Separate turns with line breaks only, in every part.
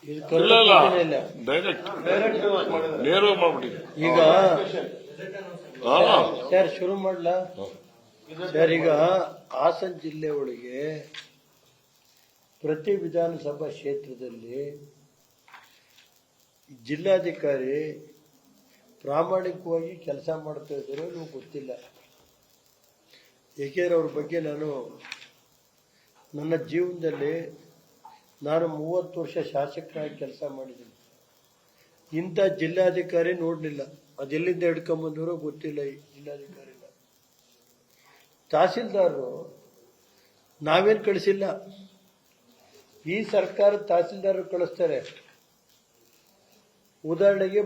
ಇಲ್ಲ ಇಲ್ಲ ಡೈರೆಕ್ಟ್ ನೇರವಾಗಿ ಮಾಡ್ಬಿಟ್ಟಿದೆ
ಈಗ ಸರ್ ಶುರು ಮಾಡ್ಲಾ ಸರ್. ಈಗ ಹಾಸನ ಜಿಲ್ಲೆ ಒಳಗೆ ಪ್ರತಿ ವಿಧಾನಸಭಾ ಕ್ಷೇತ್ರದಲ್ಲಿ ಜಿಲ್ಲಾಧಿಕಾರಿ ಪ್ರಾಮಾಣಿಕವಾಗಿ ಕೆಲಸ ಮಾಡ್ತಾ ಇದ್ದಾರೋ ನೀವು ಗೊತ್ತಿಲ್ಲ. ಏಕೆಂದ್ರೆ ಅವ್ರ ಬಗ್ಗೆ ನಾನು ನನ್ನ ಜೀವನದಲ್ಲಿ ನಾನು 30 ವರ್ಷ ಶಾಸಕರಾಗಿ ಕೆಲಸ ಮಾಡಿದ್ದೀನಿ. ಇಂಥ ಜಿಲ್ಲಾಧಿಕಾರಿ ನೋಡಲಿಲ್ಲ. ಅದೆಲ್ಲಿಂದ ಹಿಡ್ಕೊಂಬಂದವರೋ ಗೊತ್ತಿಲ್ಲ. ಈ ಜಿಲ್ಲಾಧಿಕಾರಿನ ತಹಸೀಲ್ದಾರರು ನಾವೇನು ಕಳಿಸಿಲ್ಲ. ಈ ಸರ್ಕಾರ ತಹಸೀಲ್ದಾರರು ಕಳಿಸ್ತಾರೆ. ಉದಾಹರಣೆಗೆ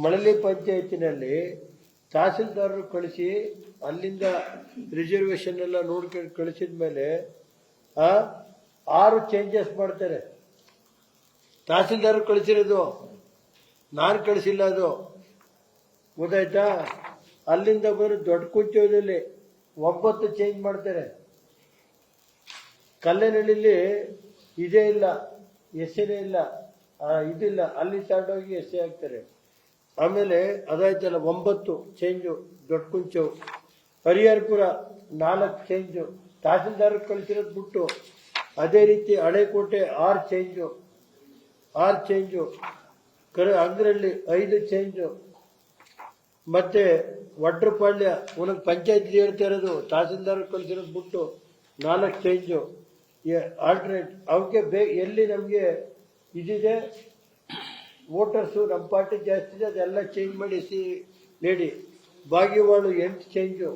ಮಳಲಿ ಪಂಚಾಯತಿನಲ್ಲಿ ತಹಸೀಲ್ದಾರರು ಕಳಿಸಿ ಅಲ್ಲಿಂದ ರಿಸರ್ವೇಶನ್ ಎಲ್ಲ ನೋಡ್ಕೊಂಡು ಕಳಿಸಿದ ಮೇಲೆ 6 ಚೇಂಜಸ್ ಮಾಡ್ತಾರೆ. ತಹಸೀಲ್ದಾರ್ ಕಳಿಸಿರೋದು, ನಾನು ಕಳಿಸಿಲ್ಲ. ಅದು ಗೊತ್ತಾಯ್ತಾ? ಅಲ್ಲಿಂದ ಬರೋ ದೊಡ್ಡ ಕುಂಚದಲ್ಲಿ 9 ಚೇಂಜ್ ಮಾಡ್ತಾರೆ. ಕಲ್ಲೇನಹಳ್ಳಿಲಿ ಇದೇ ಇಲ್ಲ, ಎಸ್ಸೆನೇ ಇಲ್ಲ, ಇದಿಲ್ಲ, ಅಲ್ಲಿ ತಗೊಂಡೋಗಿ ಎಸ್ಸೆ ಹಾಕ್ತಾರೆ. ಆಮೇಲೆ ಅದಾಯ್ತಲ್ಲ 9 ಚೇಂಜು ದೊಡ್ಡ ಕುಂಚವು. ಹರಿಹರಪುರ 4 ಚೇಂಜು ತಹಸೀಲ್ದಾರ್ ಕಳಿಸಿರೋದು ಬಿಟ್ಟು. ಅದೇ ರೀತಿ ಹಳೆಕೋಟೆ 6 ಚೇಂಜು. ಅಂದ್ರಲ್ಲಿ 5 ಚೇಂಜು. ಮತ್ತೆ ವಡ್ರಪಾಳ್ಯ ಒಂದೊಂದು ಪಂಚಾಯತ್ ಹೇಳ್ತಾ ಇರೋದು ತಹಸೀಲ್ದಾರ್ ಕಳಿಸಿರೋದು ಬಿಟ್ಟು 4 ಚೇಂಜು. ಆಲ್ಟರ್ನೇಟ್ ಅವಕ್ಕೆ ಎಲ್ಲಿ ನಮಗೆ ಇದಿದೆ ವೋಟರ್ಸು ನಮ್ಮ ಪಾರ್ಟಿ ಜಾಸ್ತಿ ಇದೆ ಅದೆಲ್ಲ ಚೇಂಜ್ ಮಾಡಿ ಲೇಡಿ ಬಾಗಿವಾಳು 8 ಚೇಂಜು.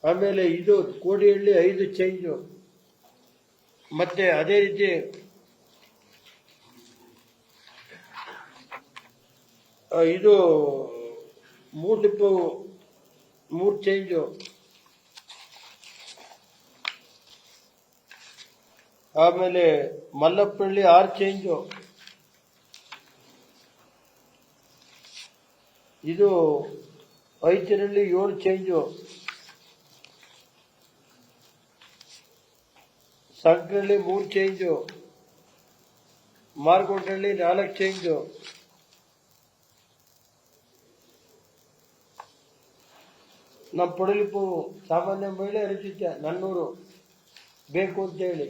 ಆಮೇಲೆ ಇದು ಕೋಡಿಹಳ್ಳಿ 5 ಚೇಂಜು. ಮತ್ತೆ ಅದೇ ರೀತಿ ಇದು ಮೂಡ್ಲಿಪ್ಪು 3 ಚೇಂಜು. ಆಮೇಲೆ ಮಲ್ಲಪ್ಪಳ್ಳಿ 6 ಚೇಂಜು. ಇದು ಐತಿನಲ್ಲಿ 7 change. Sankralli 3 change. Margotahalli 4 change. ನಮ್ಮ ಪೊಡಲಿಪ್ಪು ಸಾಮಾನ್ಯ ಮಹಿಳೆ ಅರಿಚಿತ್ಯ ನನ್ನೂರು ಬೇಕು ಅಂತೇಳಿ.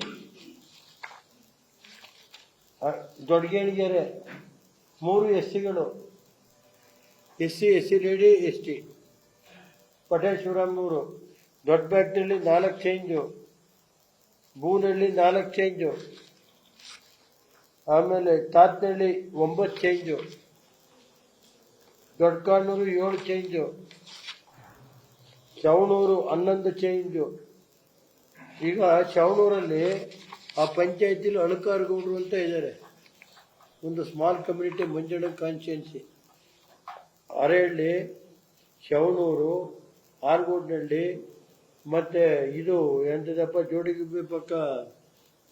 ದೊಡ್ಡಗೇಣಿಗೆರೆ 3 ಎಸ್ಸಿಗಳು, ಎಸ್ಸಿ ಲೇಡಿ ST. ಪಟೇಲ್ ಶಿವರಾಮನೂರು ದೊಡ್ಡ ಬ್ಯಾಟ್ನಲ್ಲಿ 4 ಚೇಂಜು. ಬೂನಹಳ್ಳಿ 4 ಚೇಂಜು. ಆಮೇಲೆ Tatnahalli 9 change. Doddakanur 7 change. Shavanur 11 change. ಈಗ ಶವಣೂರಲ್ಲಿ ಆ ಪಂಚಾಯತಿಲಿ ಅಳಕಾರಗೌಡರು ಅಂತ ಇದ್ದಾರೆ. ಒಂದು small community Manjanna constituency. Arehalli, Shavanur, Argodnahalli, ಮತ್ತೆ ಇದು ಎಂತದಪ್ಪ ಜೋಡಿಗುಬ್ಬಿ ಪಕ್ಕ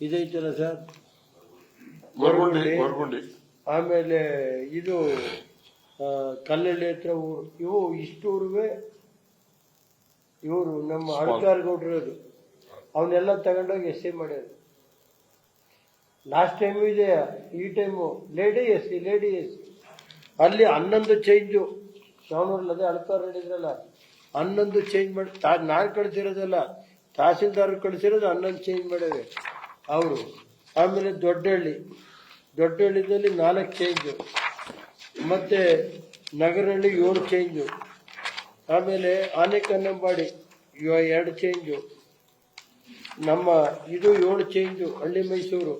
ಇದೈತಲ್ಲ ಸರ್,
ಗೊರಗುಂಡಿ.
ಆಮೇಲೆ ಇದು ಕಲ್ಲಳ್ಳಿ ಹತ್ರ ಊರು. ಇವು ಇಷ್ಟೂರುವೆ ಇವರು ನಮ್ಮ ಅಳಕಾರಗೌಡರದು. ಅವನ್ನೆಲ್ಲ ತಗೊಂಡೋಗಿ ಎಸ್ಸಿ ಮಾಡ್ಯಾರ. ಲಾಸ್ಟ್ ಟೈಮು ಇದೆ, ಈ ಟೈಮು ಲೇಡಿ ಎಸ್ಸಿ. ಅಲ್ಲಿ 11 ಚೇಂಜು. ಶಾವನೂರಲ್ಲಿ ಅದೇ ಅಳಕಾರ ಹೇಳಿದ್ರಲ್ಲ 11 ಚೇಂಜ್ ಮಾಡಿ. ನಾನು ಕಳಿಸಿರೋದಲ್ಲ, ತಹಸೀಲ್ದಾರ್ ಕಳಿಸಿರೋದು 11 ಚೇಂಜ್ ಮಾಡ್ಯಾವೆ ಅವರು. ಆಮೇಲೆ ದೊಡ್ಡಹಳ್ಳಿದಲ್ಲಿ 4 ಚೇಂಜು. ಮತ್ತೆ ನಗರಹಳ್ಳಿ 7 ಚೇಂಜು. ಆಮೇಲೆ ಆನೆಕನ್ನಂಬಾಡಿ 2 ಚೇಂಜು. ನಮ್ಮ ಇದು 7 ಚೇಂಜು ಹಳ್ಳಿ ಮೈಸೂರು.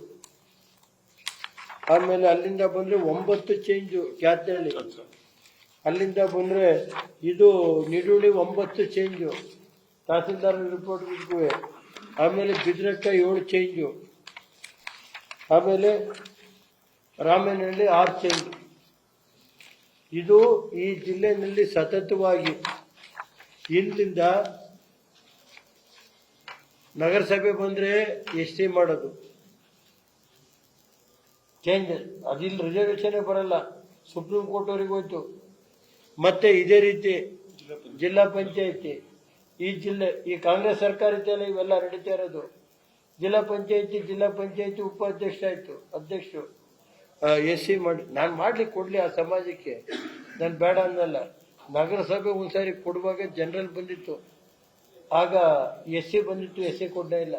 ಆಮೇಲೆ ಅಲ್ಲಿಂದ ಬಂದರೆ 9 ಚೇಂಜು ಕ್ಯಾತನಹಳ್ಳಿ. ಅಲ್ಲಿಂದ ಬಂದರೆ ಇದು ನಿಡುಳಿ 9 ಚೇಂಜು ತಹಸೀಲ್ದಾರ್ ರಿಪೋರ್ಟ್ ಇದ್ಗುವೆ. ಆಮೇಲೆ ಬಿದ್ರಕ್ಕ 7 ಚೇಂಜು. ಆಮೇಲೆ ರಾಮೇನಹಳ್ಳಿ 6 ಚೇಂಜು. ಇದು ಈ ಜಿಲ್ಲೆಯಲ್ಲಿ ಸತತವಾಗಿ ಹಿಂದಿಂದ ನಗರಸಭೆ ಬಂದರೆ ST ಮಾಡೋದು ಚೇಂಜ್. ಅದಿಲ್ಲಿ ರಿಸರ್ವೇಷನ್ ಬರಲ್ಲ, ಸುಪ್ರೀಂ ಕೋರ್ಟ್ ಅವರಿಗೆ ಹೋಯ್ತು. ಮತ್ತೆ ಇದೇ ರೀತಿ ಜಿಲ್ಲಾ ಪಂಚಾಯತಿ ಈ ಜಿಲ್ಲೆ ಈ ಕಾಂಗ್ರೆಸ್ ಸರ್ಕಾರ ಇದ್ದಲ್ಲ ಇವೆಲ್ಲ ನಡೀತಾ ಇರೋದು. ಜಿಲ್ಲಾ ಪಂಚಾಯತಿ ಉಪಾಧ್ಯಕ್ಷ ಆಯ್ತು, ಅಧ್ಯಕ್ಷರು SC ಮಾಡಿ ನಾನು ಮಾಡ್ಲಿಕ್ಕೆ ಕೊಡ್ಲಿ ಆ ಸಮಾಜಕ್ಕೆ, ನಾನು ಬೇಡ ಅನ್ನಲ್ಲ. ನಗರಸಭೆ ಒಂದ್ಸಾರಿ ಕೊಡುವಾಗ ಜನರಲ್ ಬಂದಿತ್ತು, ಆಗ SC ಬಂದಿತ್ತು, SC ಕೊಡ್ಲೇ ಇಲ್ಲ,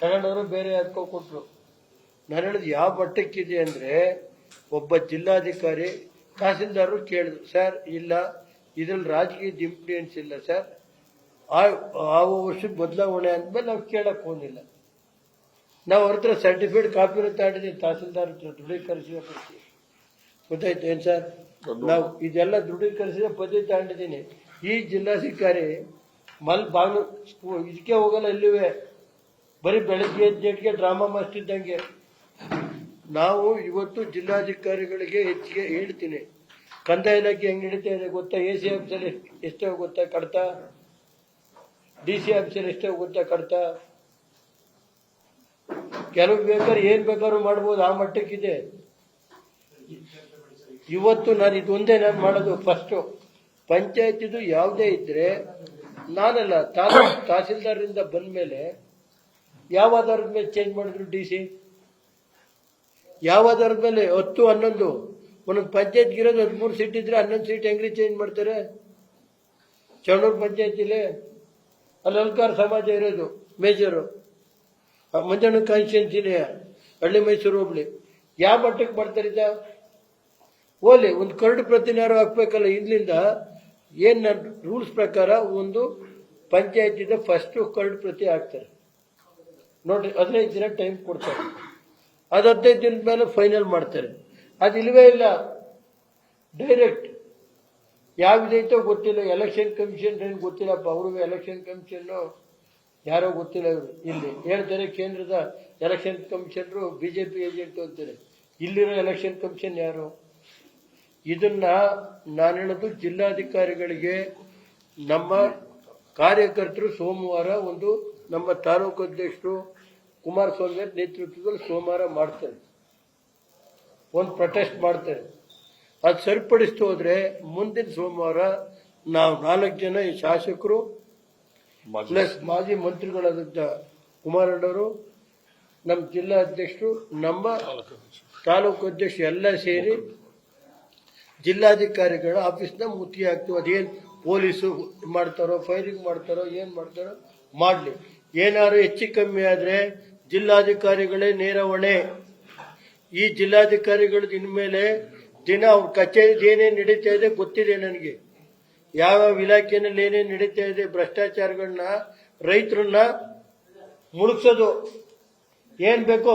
ತಗೊಂಡವರು ಬೇರೆ ಯಾಕೋ ಕೊಟ್ರು. ನಾನು ಹೇಳಿದ್ ಯಾವ ಮಟ್ಟಕ್ಕಿದೆ ಅಂದ್ರೆ, ಒಬ್ಬ ಜಿಲ್ಲಾಧಿಕಾರಿ ತಹಸೀಲ್ದಾರರು ಕೇಳಿದ್ರು, ಸರ್ ಇಲ್ಲ ಇದ್ರಲ್ಲಿ ರಾಜಕೀಯದ ಇನ್ಫ್ಲೂಯೆನ್ಸ್ ಇಲ್ಲ ಸರ್, ಆ ವರ್ಷಕ್ಕೆ ಬದಲಾವಣೆ ಅಂದ್ಮೇಲೆ ನಾವು ಕೇಳಕ್ ಹೋಗಿಲ್ಲ. ನಾವು ಅವ್ರ ಹತ್ರ ಸರ್ಟಿಫೈಡ್ ಕಾಪಿನ ತಗೊಂಡಿದ್ದೀವಿ, ತಹಸೀಲ್ದಾರ್ ಹತ್ರ ದೃಢೀಕರಿಸಿದ ಪಟ್ಟಿ, ಗೊತ್ತಾಯ್ತು ಏನ್ ಸರ್? ನಾವು ಇದೆಲ್ಲ ದೃಢೀಕರಿಸಿದ ಪದ್ಧತಿ ತಗೊಂಡಿದ್ದೀನಿ. ಈ ಜಿಲ್ಲಾಧಿಕಾರಿ ಬಾಗಿಲು ಇದಕ್ಕೆ ಹೋಗಲ್ಲ, ಇಲ್ಲಿವೆ ಬರೀ ಬೆಳಗ್ಗೆ ಎದ್ದೇಟಿಗೆ ಡ್ರಾಮಾ ಮಾಸ್ಟರ್ ಇದ್ದಂಗೆ. ನಾವು ಇವತ್ತು ಜಿಲ್ಲಾಧಿಕಾರಿಗಳಿಗೆ ಹೆಚ್ಚಿಗೆ ಹೇಳ್ತೀನಿ, ಕಂದಾಯ ಇಲಾಖೆ ಹೆಂಗ್ ನಡೀತಾ ಇದೆ ಗೊತ್ತಾ? AC ಆಫೀಸಲ್ಲಿ ಎಷ್ಟೋ ಗೊತ್ತಾ ಕಡ್ತ, DC ಆಫೀಸಲ್ಲಿ ಎಷ್ಟೋ ಗೊತ್ತಾ ಕಡ್ತ. ಕೆಲವು ಬೇಕಾದ್ರೆ ಏನ್ ಬೇಕಾದ್ರೂ ಮಾಡ್ಬೋದು, ಆ ಮಟ್ಟಕ್ಕಿದೆ. ಇವತ್ತು ನಾನು ಇದೊಂದೇ ನಾನು ಮಾಡೋದು. ಫಸ್ಟ್ ಪಂಚಾಯತಿದು ಯಾವುದೇ ಇದ್ರೆ ನಾನಲ್ಲ, ತಹಸೀಲ್ದಾರ್ರಿಂದ ಬಂದ ಮೇಲೆ ಯಾವ ಆಧಾರದ ಮೇಲೆ ಚೇಂಜ್ ಮಾಡಿದ್ರು DC? ಯಾವ ಆಧಾರದ ಮೇಲೆ? 10, 11 ಒಂದೊಂದು ಪಂಚಾಯತ್ಗೆ ಇರೋದು 13 ಸೀಟ್ ಇದ್ರೆ 11 ಸೀಟ್ ಹೆಂಗ್ರಿ ಚೇಂಜ್ ಮಾಡ್ತಾರೆ? ಚೌಡೂರು ಪಂಚಾಯತಿಲಿ ಅಲ್ಲಿ ಅಲ್ಕಾರ ಸಮಾಜ ಇರೋದು ಮೇಜರು, ಮಂಜಣ್ಣ ಕಾನ್ಸ್ಟಿಟ್ಯೂನ್ಸಿನೇ ಹಳ್ಳಿ ಮೈಸೂರು ಹೋಗ್ಲಿ, ಯಾವ ಮಟ್ಟಕ್ಕೆ ಮಾಡ್ತಾರಿದ್ದ? ಓಲಿ ಒಂದು ಕರಡು ಪ್ರತಿನಾರು ಹಾಕ್ಬೇಕಲ್ಲ. ಇಲ್ಲಿಂದ ಏನ್ ರೂಲ್ಸ್ ಪ್ರಕಾರ ಒಂದು ಪಂಚಾಯತಿದ ಫಸ್ಟ್ ಕರಡು ಪ್ರತಿ ಹಾಕ್ತಾರೆ ನೋಡ್ರಿ, 15 ದಿನ ಟೈಮ್ ಕೊಡ್ತಾರೆ. ಅದು 15 ದಿನದ ಮೇಲೆ ಫೈನಲ್ ಮಾಡ್ತಾರೆ. ಅದು ಇಲ್ವೇ ಇಲ್ಲ, ಡೈರೆಕ್ಟ್ ಯಾವ್ದೈತೋ ಗೊತ್ತಿಲ್ಲ. ಎಲೆಕ್ಷನ್ ಕಮಿಷನ್ ಏನು ಗೊತ್ತಿಲ್ಲಪ್ಪ, ಅವ್ರಿಗೆ ಎಲೆಕ್ಷನ್ ಕಮಿಷನ್ ಯಾರೋ ಗೊತ್ತಿಲ್ಲ. ಇವರು ಇಲ್ಲಿ ಹೇಳ್ತಾರೆ ಕೇಂದ್ರದ ಎಲೆಕ್ಷನ್ ಕಮಿಷನರು BJP ಏಜೆಂಟ್ ಅಂತಾರೆ. ಇಲ್ಲಿರೋ ಎಲೆಕ್ಷನ್ ಕಮಿಷನ್ ಯಾರು? ಇದನ್ನ ನಾನು ಹೇಳೋದು ಜಿಲ್ಲಾಧಿಕಾರಿಗಳಿಗೆ. ನಮ್ಮ ಕಾರ್ಯಕರ್ತರು ಸೋಮವಾರ ಒಂದು ನಮ್ಮ ತಾಲೂಕು ಅಧ್ಯಕ್ಷರು ಕುಮಾರಸ್ವಾಮಿ ಅವರ ನೇತೃತ್ವದಲ್ಲಿ ಸೋಮವಾರ ಮಾಡ್ತಾರೆ, ಒಂದು ಪ್ರೊಟೆಸ್ಟ್ ಮಾಡ್ತಾರೆ. ಅದು ಸರಿಪಡಿಸ್ತು ಹೋದ್ರೆ ಮುಂದಿನ ಸೋಮವಾರ ನಾವು 4 ಜನ ಈ ಶಾಸಕರು ಪ್ಲಸ್ ಮಾಜಿ ಮಂತ್ರಿಗಳಾದಂತ ಕುಮಾರಣ್ಣವರು, ನಮ್ಮ ಜಿಲ್ಲಾ ಅಧ್ಯಕ್ಷರು, ನಮ್ಮ ತಾಲೂಕು ಅಧ್ಯಕ್ಷರು ಎಲ್ಲ ಸೇರಿ ಜಿಲ್ಲಾಧಿಕಾರಿಗಳ ಆಫೀಸ್ನ ಮುತ್ತಿಗೆ ಹಾಕ್ತೀವಿ. ಅದೇನು ಪೊಲೀಸು ಮಾಡ್ತಾರೋ, ಫೈರಿಂಗ್ ಮಾಡ್ತಾರೋ, ಏನ್ ಮಾಡ್ತಾರೋ ಮಾಡ್ಲಿ. ಏನಾದ್ರು ಹೆಚ್ಚು ಕಮ್ಮಿ ಆದ್ರೆ ಜಿಲ್ಲಾಧಿಕಾರಿಗಳೇ ನೇರ ಹೊಣೆ. ಈ ಜಿಲ್ಲಾಧಿಕಾರಿಗಳದ್ದು ಇನ್ಮೇಲೆ ದಿನ ಅವ್ರ ಕಚೇರಿ ಏನೇನು ನಡೀತಾ ಇದೆ ಗೊತ್ತಿದೆ ನನಗೆ. ಯಾವ ಇಲಾಖೆಯಲ್ಲಿ ಏನೇನು ನಡೀತಾ ಇದೆ, ಭ್ರಷ್ಟಾಚಾರಗಳನ್ನ, ರೈತರನ್ನ ಮುಳುಗ್ಸೋದು, ಏನ್ ಬೇಕೋ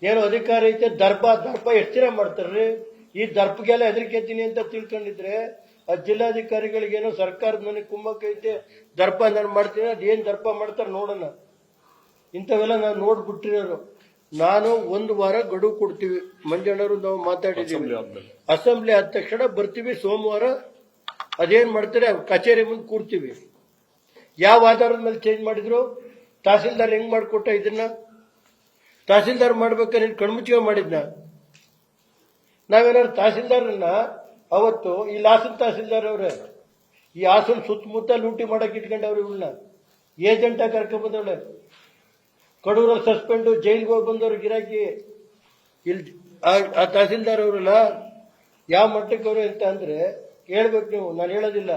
ಏನೋ ಅಧಿಕಾರ ಐತೆ, ದರ್ಪ ಎಷ್ಟು ದಿನ ಮಾಡ್ತಾರ್ರಿ? ಈ ದರ್ಪಗೆಲ್ಲ ಹೆದರಿಕೆತೀನಿ ಅಂತ ತಿಳ್ಕೊಂಡಿದ್ರೆ ಆ ಜಿಲ್ಲಾಧಿಕಾರಿಗಳಿಗೇನೋ ಸರ್ಕಾರದ ನನಗೆ ಕುಮ್ಮಕ್ಕ ಐತೆ, ದರ್ಪ ನಾನು ಮಾಡ್ತೀನಿ, ಅದೇನ್ ದರ್ಪ ಮಾಡ್ತಾರೆ ನೋಡೋಣ. ಇಂಥವೆಲ್ಲ ನಾನು ನೋಡ್ಬಿಟ್ಟಿರೋರು. ನಾನು 1 ವಾರ ಗಡುವು ಕೊಡ್ತೀವಿ, ಮಂಜಣ್ಣವರು ನಾವು ಮಾತಾಡಿದ್ದೀವಿ. ಅಸೆಂಬ್ಲಿ ಆದ ತಕ್ಷಣ ಬರ್ತೀವಿ ಸೋಮವಾರ. ಅದೇನ್ ಮಾಡ್ತಾರೆ ಕಚೇರಿ ಮುಂದೆ ಕೂರ್ತೀವಿ. ಯಾವ ಆಧಾರದ ಮೇಲೆ ಚೇಂಜ್ ಮಾಡಿದ್ರು? ತಹಸೀಲ್ದಾರ್ ಹೆಂಗ್ ಮಾಡ್ಕೊಟ್ಟ ಇದನ್ನ? ತಹಸೀಲ್ದಾರ್ ಮಾಡ್ಬೇಕಾದ್ರೆ ಕಣ್ಮುಚ್ಚಿಗೆ ಮಾಡಿದ್ನ? ನಾವೇನಾದ್ರು ತಹಸೀಲ್ದಾರನ್ನ ಅವತ್ತು ಇಲ್ಲಿ ಹಾಸನ ತಹಸೀಲ್ದಾರ್ ಅವ್ರೆ ಈ ಹಾಸನ ಸುತ್ತಮುತ್ತ ಲೂಟಿ ಮಾಡಕ್ ಇಟ್ಕೊಂಡವ್ರು, ಇವಳನ್ನ ಏಜೆಂಟ್ ಆಗಿ ಕರ್ಕೊಂಡ್ ಬಂದವಳೆ. ಕಡೂರಲ್ಲಿ ಸಸ್ಪೆಂಡು, ಜೈಲ್ಗೆ ಹೋಗಿ ಬಂದವ್ರು ಗಿರಾಕಿ. ಇಲ್ಲಿ ಆ ತಹಸೀಲ್ದಾರ್ ಅವರಲ್ಲ ಯಾವ ಮಟ್ಟಕ್ಕೆ ಅವರು ಅಂತ ಅಂದ್ರೆ ಹೇಳ್ಬೇಕು ನೀವು, ನಾನು ಹೇಳೋದಿಲ್ಲ.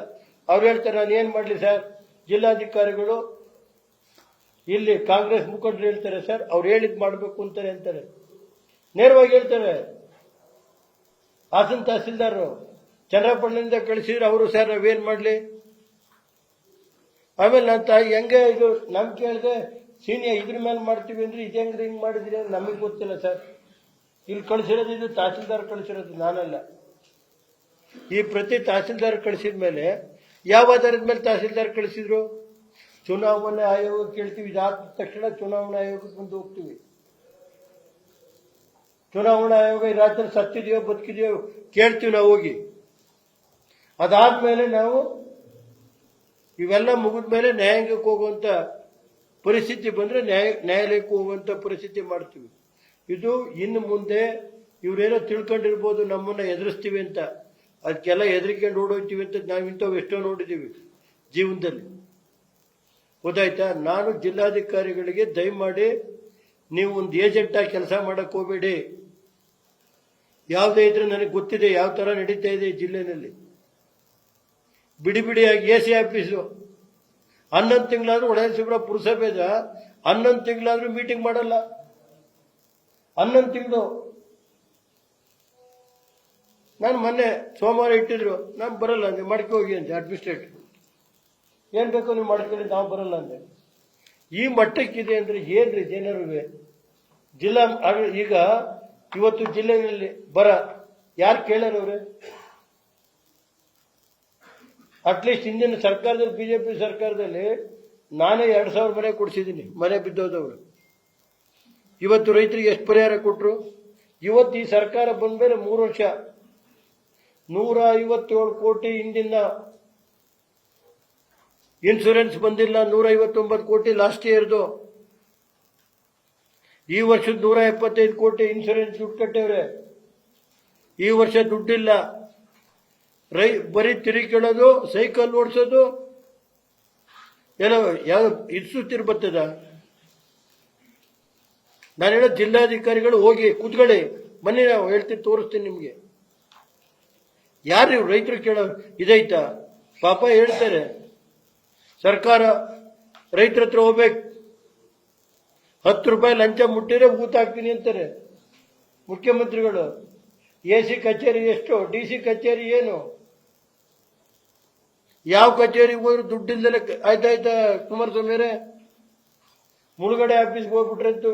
ಅವ್ರು ಹೇಳ್ತಾರೆ ನಾನು ಏನ್ ಮಾಡ್ಲಿ ಸರ್? ಜಿಲ್ಲಾಧಿಕಾರಿಗಳು ಇಲ್ಲಿ ಕಾಂಗ್ರೆಸ್ ಮುಖಂಡರು ಹೇಳ್ತಾರೆ ಸರ್, ಅವ್ರು ಹೇಳಿದ್ ಮಾಡ್ಬೇಕು ಅಂತಾರೆ ನೇರವಾಗಿ ಹೇಳ್ತಾರೆ. ಹಾಸನ ತಹಸೀಲ್ದಾರ್ ಚಂದ್ರಪಟ್ಟಣದಿಂದ ಕಳಿಸಿದ್ರೆ ಅವರು ಸರ್ ನಾವೇನ್ ಮಾಡ್ಲಿ? ಆಮೇಲೆ ನನ್ನ ತಾಯಿ ಹೆಂಗೆ ಇದು ನಮ್ ಕೇಳಿದೆ, ಸೀನಿಯರ್ ಇದ್ರ ಮೇಲೆ ಮಾಡ್ತೀವಿ ಅಂದ್ರೆ ಇದು ಹೆಂಗ್ರಿ ಹಿಂಗ್ ಮಾಡಿದ್ರಿ? ನಮಗೆ ಗೊತ್ತಿಲ್ಲ ಸರ್. ಇಲ್ಲಿ ಕಳಿಸಿರೋದು ಇದು ತಹಸೀಲ್ದಾರ್ ಕಳಿಸಿರೋದು, ನಾನಲ್ಲ. ಈ ಪ್ರತಿ ತಹಸೀಲ್ದಾರ್ ಕಳಿಸಿದ ಮೇಲೆ ಯಾವ ಆಧಾರದ ಮೇಲೆ ತಹಸೀಲ್ದಾರ್ ಕಳಿಸಿದ್ರು? ಚುನಾವಣಾ ಆಯೋಗ ಕೇಳ್ತೀವಿ, ಇದಾದ ತಕ್ಷಣ ಚುನಾವಣಾ ಆಯೋಗಕ್ಕೆ ಮುಂದೆ ಹೋಗ್ತೀವಿ. ಚುನಾವಣಾ ಆಯೋಗ ಈ ರಾಜ್ಯದಲ್ಲಿ ಸತ್ತಿದೆಯೋ ಬದುಕಿದೆಯೋ ಕೇಳ್ತೀವಿ ನಾವು ಹೋಗಿ. ಅದಾದ್ಮೇಲೆ ನಾವು ಇವೆಲ್ಲ ಮುಗಿದ ಮೇಲೆ ನ್ಯಾಯಾಂಗಕ್ಕೆ ಹೋಗುವಂತ ಪರಿಸ್ಥಿತಿ ಬಂದ್ರೆ ನ್ಯಾಯಾಲಯಕ್ಕೆ ಹೋಗುವಂತ ಪರಿಸ್ಥಿತಿ ಮಾಡ್ತೀವಿ. ಇದು ಇನ್ನು ಮುಂದೆ ಇವರೇನೋ ತಿಳ್ಕೊಂಡಿರ್ಬೋದು ನಮ್ಮನ್ನ ಎದುರಿಸ್ತೀವಿ ಅಂತ, ಅದಕ್ಕೆಲ್ಲ ಹೆದರಿಕೊಂಡು ಓಡೋಗ್ತೀವಿ ಅಂತ ನಾವು ಇಂಥವು ಎಷ್ಟೋ ನೋಡಿದ್ದೀವಿ ಜೀವನದಲ್ಲಿ. ಗೊತ್ತಾಯ್ತಾ? ನಾನು ಜಿಲ್ಲಾಧಿಕಾರಿಗಳಿಗೆ ದಯಮಾಡಿ ನೀವು ಒಂದು ಏಜೆಂಟ್ ಆಗಿ ಕೆಲಸ ಮಾಡಕ್ ಹೋಗ್ಬೇಡಿ. ಯಾವುದೇ ಇದ್ರೆ ನನಗೆ ಗೊತ್ತಿದೆ ಯಾವ ತರ ನಡೀತಾ ಇದೆ ಈ ಜಿಲ್ಲೆನಲ್ಲಿ. ಬಿಡಿ ಬಿಡಿಯಾಗಿ ಎ ಸಿ ಆಫೀಸು 11 ತಿಂಗಳಾದ್ರೂ ಒಡೆಯಸಿಪುರ ಪುರಸಭೆದ 11 ತಿಂಗಳಾದ್ರೂ ಮೀಟಿಂಗ್ ಮಾಡಲ್ಲ. 11 ತಿಂಗಳು. ನಾನು ಮೊನ್ನೆ ಸೋಮವಾರ ಇಟ್ಟಿದ್ರು, ನಾನು ಬರಲ್ಲ ಅಂದೆ, ಮಾಡ್ಕೊ ಹೋಗಿ ಅಂದೆ ಅಡ್ಮಿನಿಸ್ಟ್ರೇಟರ್. ಏನ್ ಬೇಕೋ ನೀವು ಮಾಡ್ಕೊಳ್ಳಿ, ನಾವು ಬರಲ್ಲ ಅಂದೆ. ಈ ಮಟ್ಟಕ್ಕಿದೆ ಅಂದ್ರೆ ಏನ್ರಿ ಜನರಿಗೆ? ಜಿಲ್ಲಾ ಈಗ ಇವತ್ತು ಜಿಲ್ಲೆಯಲ್ಲಿ ಬರ ಯಾರು ಕೇಳೋರವ್ರೆ? ಅಟ್ಲೀಸ್ಟ್ ಹಿಂದಿನ ಸರ್ಕಾರದಲ್ಲಿ ಬಿಜೆಪಿ ಸರ್ಕಾರದಲ್ಲಿ ನಾನೇ 2,000 ಮನೆ ಕೊಡಿಸಿದ್ದೀನಿ, ಮನೆ ಬಿದ್ದೋದವರು. ಇವತ್ತು ರೈತರಿಗೆ ಎಷ್ಟು ಪರಿಹಾರ ಕೊಟ್ಟರು? ಇವತ್ತು ಈ ಸರ್ಕಾರ ಬಂದ ಮೇಲೆ 3 ವರ್ಷ 157 ಕೋಟಿ ಹಿಂದಿನ ಇನ್ಶೂರೆನ್ಸ್ ಬಂದಿಲ್ಲ. 159 ಕೋಟಿ ಲಾಸ್ಟ್ ಇಯರ್ದು. ಈ ವರ್ಷದ 175 ಕೋಟಿ ಇನ್ಶೂರೆನ್ಸ್ ದುಡ್ಡು ಕಟ್ಟೇವ್ರೆ. ಈ ವರ್ಷ ದುಡ್ಡಿಲ್ಲ. ಬರೀ ತಿರುಗಿಕೊಳ್ಳೋದು, ಸೈಕಲ್ ಓಡಿಸೋದು, ಏನೋ ಯಾವ ಇಡ್ಸುತ್ತಿರ್ ಬರ್ತದ. ನಾನು ಹೇಳೋ ಜಿಲ್ಲಾಧಿಕಾರಿಗಳು ಹೋಗಿ ಕೂತ್ಕೊಳ್ಳಿ, ಬನ್ನಿ ನಾವು ಹೇಳ್ತೀನಿ, ತೋರಿಸ್ತೀನಿ ನಿಮ್ಗೆ. ಯಾರು ರೈತರು ಕೇಳೋ ಇದೈತಾ? ಪಾಪ ಹೇಳ್ತಾರೆ ಸರ್ಕಾರ ರೈತರ ಹತ್ರ ಹೋಗ್ಬೇಕು, 10 ರೂಪಾಯಿ ಲಂಚ ಮುಟ್ಟಿದ್ರೆ ಊತ ಹಾಕ್ತೀನಿ ಅಂತಾರೆ ಮುಖ್ಯಮಂತ್ರಿಗಳು. AC ಕಚೇರಿ ಎಷ್ಟು, DC ಕಚೇರಿ ಏನು? ಯಾವ ಕಚೇರಿಗೆ ಹೋದ್ರು ದುಡ್ಡಿಲ್ದಲೆ ಆಯ್ತಾಯ್ತಾ ಕುಮಾರಸ್ವಾಮಿಯರೇ? ಮುಳುಗಡೆ ಆಫೀಸ್ಗೆ ಹೋಗ್ಬಿಟ್ರಂತೂ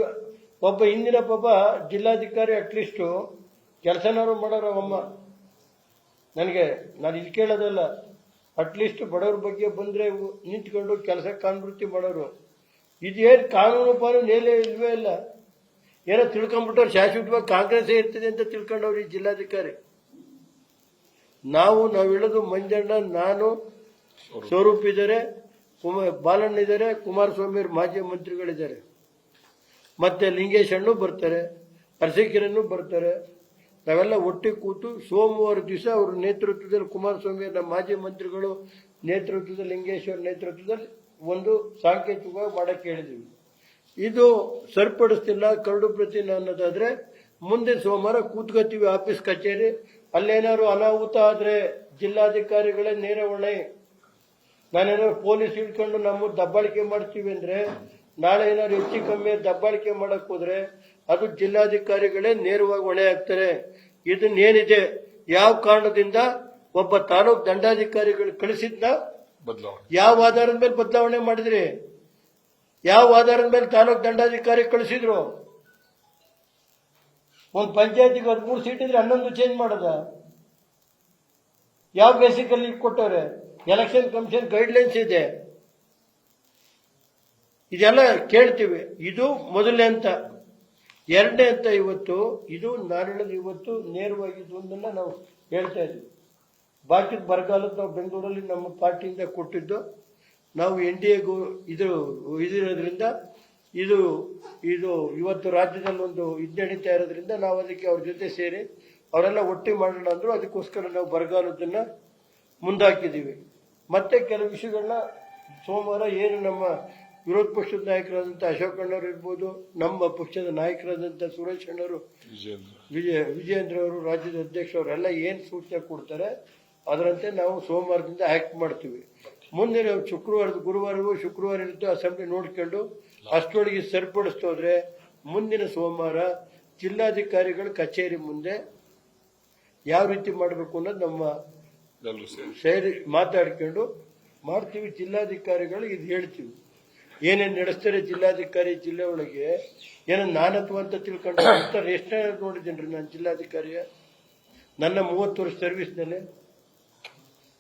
ಒಬ್ಬ ಹಿಂದಿನ ಪಾಪ ಜಿಲ್ಲಾಧಿಕಾರಿ ಅಟ್ಲೀಸ್ಟು ಕೆಲಸನಾರು ಮಾಡೋರಮ್ಮ. ನಾನು ಇದು ಕೇಳೋದಲ್ಲ, ಅಟ್ಲೀಸ್ಟ್ ಬಡವ್ರ ಬಗ್ಗೆ ಬಂದ್ರೆ ನಿಂತ್ಕೊಂಡು ಕೆಲಸ ಕಾನ್ವೃತ್ತಿ ಮಾಡೋರು. ಇದೇನು ಕಾನೂನು ಪಾಲನೆ ಇಲ್ವೇ ಇಲ್ಲ. ಏನೋ ತಿಳ್ಕೊಂಡ್ಬಿಟ್ಟವ್ರು ಶಾಶ್ವತವಾಗಿ ಕಾಂಗ್ರೆಸ್ ಇರ್ತದೆ ಅಂತ ತಿಳ್ಕೊಂಡವ್ರು ಈ ಜಿಲ್ಲಾಧಿಕಾರಿ. ನಾವು ಹೇಳೋದು ಮಂಜಣ್ಣ, ನಾನು, ಸ್ವರೂಪ್ ಇದ್ದಾರೆ, ಬಾಲಣ್ಣ ಇದ್ದಾರೆ, ಕುಮಾರಸ್ವಾಮಿ ಮಾಜಿ ಮಂತ್ರಿಗಳಿದ್ದಾರೆ, ಮತ್ತೆ ಲಿಂಗೇಶ್ ಅಣ್ಣು ಬರ್ತಾರೆ, ಅರಸೀಕೆರೆನೂ ಬರ್ತಾರೆ. ನಾವೆಲ್ಲ ಒಟ್ಟಿಗೆ ಕೂತು ಸೋಮವಾರ ದಿವಸ ಅವ್ರ ನೇತೃತ್ವದಲ್ಲಿ, ಕುಮಾರಸ್ವಾಮಿ ನಮ್ಮ ಮಾಜಿ ಮಂತ್ರಿಗಳು ನೇತೃತ್ವದಲ್ಲಿ, ಲಿಂಗೇಶ್ವರ ನೇತೃತ್ವದಲ್ಲಿ ಒಂದು ಸಾಂಕೇತಿಕವಾಗಿ ಮಾಡಕ್ಕೆ ಹೇಳಿದ್ವಿ. ಇದು ಸರಿಪಡಿಸ್ತಿಲ್ಲ ಕರಡು ಪ್ರತಿ ಅನ್ನೋದಾದ್ರೆ ಮುಂದೆ ಸೋಮವಾರ ಕೂತ್ಕೋತೀವಿ ಆಫೀಸ್ ಕಚೇರಿ. ಅಲ್ಲೇನಾದ್ರು ಅನಾಹುತ ಆದ್ರೆ ಜಿಲ್ಲಾಧಿಕಾರಿಗಳೇ ನೇರ ಹೊಣೆ. ನಾನೇನಾದ್ರು ಪೊಲೀಸ್ ಹಿಡ್ಕೊಂಡು ನಮ್ಮ ದಬ್ಬಾಳಿಕೆ ಮಾಡ್ತೀವಿ ಅಂದ್ರೆ, ನಾಳೆ ಏನಾದ್ರು ಹೆಚ್ಚು ಕಮ್ಮಿ ದಬ್ಬಾಳಿಕೆ ಮಾಡಕ್ ಹೋದ್ರೆ ಅದು ಜಿಲ್ಲಾಧಿಕಾರಿಗಳೇ ನೇರವಾಗಿ ಹೊಣೆ ಆಗ್ತಾರೆ. ಇದನ್ನೇನಿದೆ, ಯಾವ ಕಾರಣದಿಂದ ಒಬ್ಬ ತಾಲೂಕ್ ದಂಡಾಧಿಕಾರಿಗಳು ಕಳಿಸಿದ್ನ ಯಾವ ಆಧಾರದ ಮೇಲೆ ಬದಲಾವಣೆ ಮಾಡಿದ್ರಿ? ಯಾವ ಆಧಾರದ ಮೇಲೆ ತಾಲೂಕ್ ದಂಡಾಧಿಕಾರಿ ಕಳಿಸಿದ್ರು? ಒಂದು ಪಂಚಾಯತಿಗೆ 13 ಸೀಟ್ ಇದ್ರೆ 11 ಚೇಂಜ್ ಮಾಡೋದ? ಯಾವ ಬೇಸಿಕಲ್ಲಿ ಕೊಟ್ಟವ್ರೆ? ಎಲೆಕ್ಷನ್ ಕಮಿಷನ್ ಗೈಡ್ಲೈನ್ಸ್ ಇದೆ, ಇದೆಲ್ಲ ಕೇಳ್ತೀವಿ. ಇದು ಮೊದಲನೇ ಹಂತ. ಎರಡನೇ ಹಂತ ಇವತ್ತು ಇದು ನಾನು ಹೇಳೋದು, ಇವತ್ತು ನೇರವಾಗಿ ಒಂದನ್ನ ನಾವು ಹೇಳ್ತಾ ಇದ್ವಿ. ಬಾಕಿದ ಬರಗಾಲದ ನಾವು ಬೆಂಗಳೂರಲ್ಲಿ ನಮ್ಮ ಪಾರ್ಟಿಯಿಂದ ಕೊಟ್ಟಿದ್ದು, ನಾವು NDA ಇದಿರೋದ್ರಿಂದ ಇದು ಇವತ್ತು ರಾಜ್ಯದಲ್ಲಿ ಒಂದು ನಡೀತಾ ಇರೋದ್ರಿಂದ ನಾವು ಅದಕ್ಕೆ ಅವ್ರ ಜೊತೆ ಸೇರಿ ಅವರೆಲ್ಲ ಒಟ್ಟಿಗೆ ಮಾಡೋಣ ಅಂದ್ರು. ಅದಕ್ಕೋಸ್ಕರ ನಾವು ಬರಗಾಲದನ್ನ ಮುಂದಾಕಿದ್ದೀವಿ. ಮತ್ತೆ ಕೆಲವು ವಿಷಯಗಳನ್ನ ಸೋಮವಾರ ಏನು ನಮ್ಮ ವಿರೋಧ ಪಕ್ಷದ ನಾಯಕರಾದಂಥ ಅಶೋಕ್ ಅಣ್ಣವರು ಇರ್ಬೋದು, ನಮ್ಮ ಪಕ್ಷದ ನಾಯಕರಾದಂಥ ಸುರೇಶ್ ಅಣ್ಣವರು, ವಿಜಯೇಂದ್ರ ಅವರು, ರಾಜ್ಯದ ಅಧ್ಯಕ್ಷರವರೆಲ್ಲ ಏನು ಸೂಚನೆ ಕೊಡ್ತಾರೆ ಅದರಂತೆ ನಾವು ಸೋಮವಾರದಿಂದ ಆಕ್ಟ್ ಮಾಡ್ತೀವಿ. ಮುಂದಿನ ಗುರುವಾರವೂ ಶುಕ್ರವಾರ ಇರುತ್ತೆ ಅಸೆಂಬ್ಲಿ ನೋಡ್ಕೊಂಡು ಅಷ್ಟರೊಳಗೆ ಸರಿಪಡಿಸ್ತೋದ್ರೆ ಮುಂದಿನ ಸೋಮವಾರ ಜಿಲ್ಲಾಧಿಕಾರಿಗಳ ಕಚೇರಿ ಮುಂದೆ ಯಾವ ರೀತಿ ಮಾಡಬೇಕು ಅನ್ನೋದು ನಮ್ಮ ಸೇರಿ ಮಾತಾಡ್ಕೊಂಡು ಮಾಡ್ತೀವಿ. ಜಿಲ್ಲಾಧಿಕಾರಿಗಳು ಇದು ಹೇಳ್ತೀವಿ, ಏನೇನು ನಡೆಸ್ತಾರೆ ಜಿಲ್ಲಾಧಿಕಾರಿ ಜಿಲ್ಲೆ ಒಳಗೆ. ಏನೋ ನಾನತ್ವ ಅಂತ ತಿಳ್ಕೊಂಡು ಎಷ್ಟು ನೋಡಿದ್ದೀನಿ ರೀ ನಾನು ಜಿಲ್ಲಾಧಿಕಾರಿಯ ನನ್ನ 30 ವರ್ಷ ಸರ್ವಿಸ್ನಲ್ಲಿ.